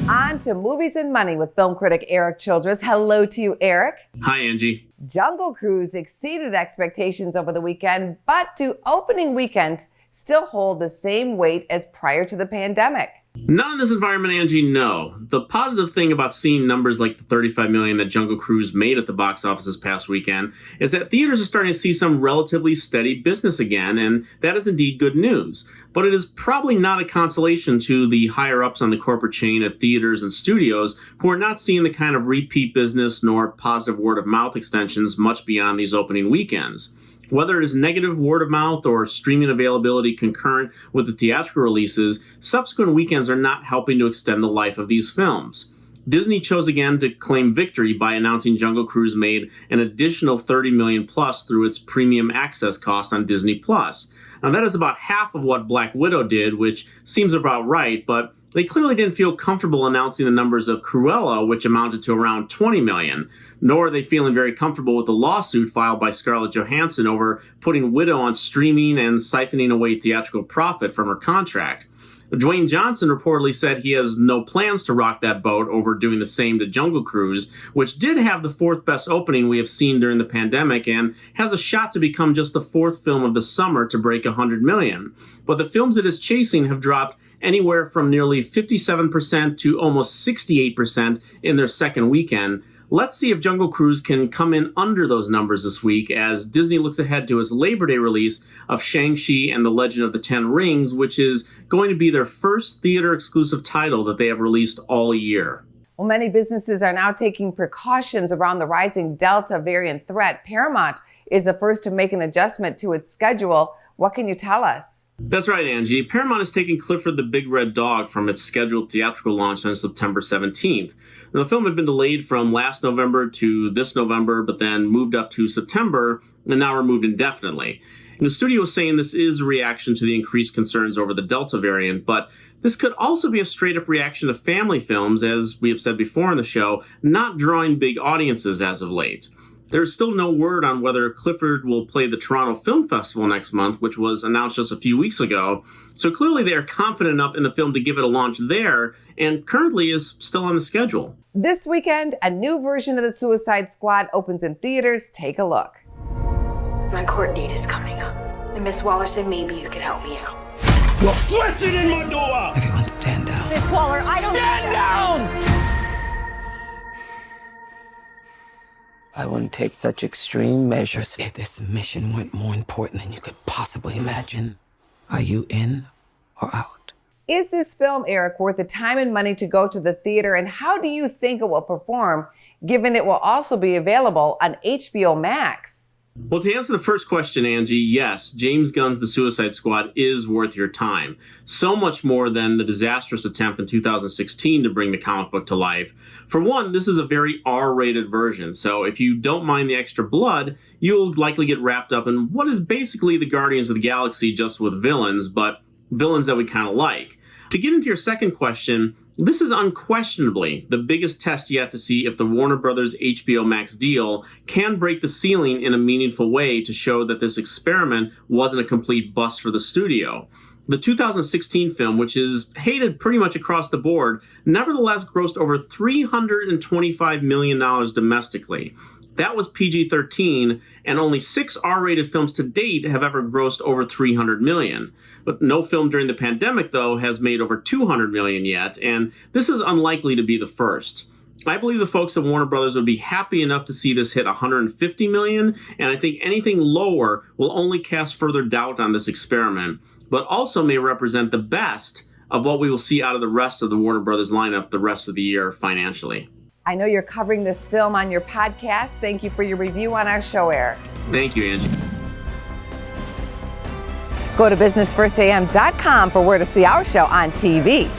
On to movies and money with film critic Eric Childress. Hello to you, Eric. Hi, Angie. Jungle Cruise exceeded expectations over the weekend, but do opening weekends still hold the same weight as prior to the pandemic? Not in this environment, Angie, no. The positive thing about seeing numbers like the $35 million that Jungle Cruise made at the box office this past weekend is that theaters are starting to see some relatively steady business again, and that is indeed good news. But it is probably not a consolation to the higher-ups on the corporate chain at theaters and studios who are not seeing the kind of repeat business nor positive word-of-mouth extensions much beyond these opening weekends. Whether it is negative word of mouth or streaming availability concurrent with the theatrical releases, subsequent weekends are not helping to extend the life of these films. Disney chose again to claim victory by announcing Jungle Cruise made an additional $30 million plus through its premium access cost on Disney Plus. Now that is about half of what Black Widow did, which seems about right, but they clearly didn't feel comfortable announcing the numbers of Cruella, which amounted to around $20 million, nor are they feeling very comfortable with the lawsuit filed by Scarlett Johansson over putting Widow on streaming and siphoning away theatrical profit from her contract. Dwayne Johnson reportedly said he has no plans to rock that boat over doing the same to Jungle Cruise, which did have the fourth best opening we have seen during the pandemic and has a shot to become just the fourth film of the summer to break $100 million. But the films it is chasing have dropped anywhere from nearly 57% to almost 68% in their second weekend. Let's see if Jungle Cruise can come in under those numbers this week as Disney looks ahead to its Labor Day release of Shang-Chi and the Legend of the Ten Rings, which is going to be their first theater-exclusive title that they have released all year. Well, many businesses are now taking precautions around the rising Delta variant threat. Paramount is the first to make an adjustment to its schedule. What can you tell us? That's right, Angie. Paramount is taking Clifford the Big Red Dog from its scheduled theatrical launch on September 17th. Now, the film had been delayed from last November to this November, but then moved up to September and now removed indefinitely. And the studio is saying this is a reaction to the increased concerns over the Delta variant, but this could also be a straight-up reaction to family films, as we have said before on the show, not drawing big audiences as of late. There's still no word on whether Clifford will play the Toronto Film Festival next month, which was announced just a few weeks ago. So clearly they are confident enough in the film to give it a launch there, and currently is still on the schedule. This weekend, a new version of The Suicide Squad opens in theaters. Take a look. My court date is coming up, and Miss Waller said maybe you could help me out. You're flexing in my door! Everyone stand down. Miss Waller, I don't... Stand down! I wouldn't take such extreme measures if this mission went more important than you could possibly imagine. Are you in or out? Is this film, Eric, worth the time and money to go to the theater? And how do you think it will perform, given it will also be available on HBO Max? Well, to answer the first question, Angie, yes, James Gunn's The Suicide Squad is worth your time. So much more than the disastrous attempt in 2016 to bring the comic book to life. For one, this is a very R-rated version, so if you don't mind the extra blood, you'll likely get wrapped up in what is basically the Guardians of the Galaxy just with villains, but villains that we kind of like. To get into your second question, this is unquestionably the biggest test yet to see if the Warner Brothers HBO Max deal can break the ceiling in a meaningful way to show that this experiment wasn't a complete bust for the studio. The 2016 film, which is hated pretty much across the board, nevertheless grossed over $325 million domestically. That was PG-13, and only 6 R-rated films to date have ever grossed over $300 million. But no film during the pandemic, though, has made over $200 million yet, and this is unlikely to be the first. I believe the folks at Warner Brothers would be happy enough to see this hit $150 million, and I think anything lower will only cast further doubt on this experiment, but also may represent the best of what we will see out of the rest of the Warner Brothers lineup the rest of the year financially. I know you're covering this film on your podcast. Thank you for your review on our show, Eric. Thank you, Angie. Go to businessfirstam.com for where to see our show on TV.